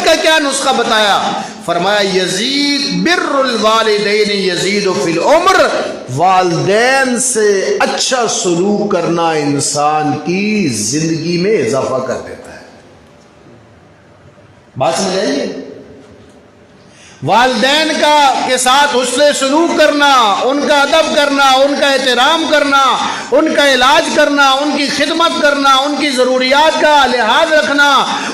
کا کیا نسخہ بتایا؟ فرمایا یزید بر الوالدین یزید فی العمر، والدین سے اچھا سلوک کرنا انسان کی زندگی میں اضافہ کر دیتا ہے۔ بات سمجھ آئیے؟ والدین کے ساتھ حسن سلوک کرنا، ان کا ادب کرنا، ان کا احترام کرنا، ان کا علاج کرنا، ان کی خدمت کرنا، ان کی ضروریات کا لحاظ رکھنا،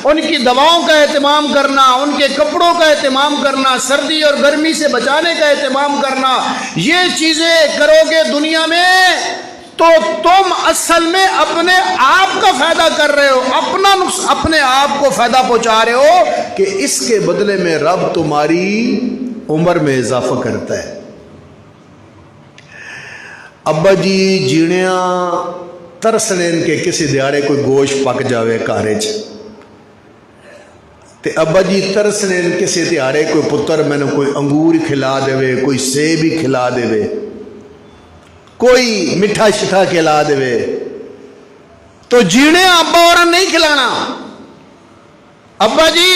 ان کی دواؤں کا اہتمام کرنا، ان کے کپڑوں کا اہتمام کرنا، سردی اور گرمی سے بچانے کا اہتمام کرنا، یہ چیزیں کرو گے دنیا میں تو تم اصل میں اپنے آپ کا فائدہ کر رہے ہو، اپنے آپ کو فائدہ پہنچا رہے ہو کہ اس کے بدلے میں رب تمہاری عمر میں اضافہ کرتا ہے۔ ابا جی جیڑیاں ترسنے ان کے کسی دیہڑے کوئی گوشت پک جاوے کارے چ تے ابا جی ترسنے ان کسی دیہڑے کوئی پتر میں نے کوئی انگور کھلا دے، کوئی سیب ہی کھلا دے، کوئی مٹھا شٹھا کھلا دے، تو جینے ابا اور نہیں کھلانا۔ ابا جی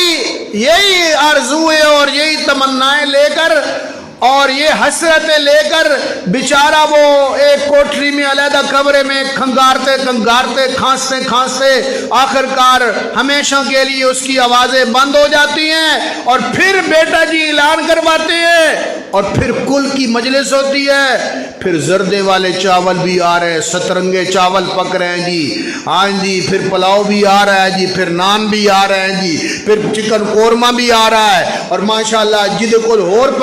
یہی آرزویں اور یہی تمنائیں لے کر اور یہ حسرتیں لے کر بیچارہ وہ ایک کوٹری میں علیحدہ کمرے میں کھنگارتے کھانستے آخرکار ہمیشہ کے لیے اس کی آوازیں بند ہو جاتی ہیں، اور پھر بیٹا جی اعلان کرواتے ہیں، اور پھر کل کی مجلس ہوتی ہے، پھر زردے والے چاول بھی آ رہے ہیں، سترنگے چاول پک رہے ہیں جی، ہاں جی، پھر پلاؤ بھی آ رہا ہے جی، پھر نان بھی آ رہے ہیں جی، پھر چکن قورمہ بھی آ رہا ہے، اور ماشاءاللہ جد کل اور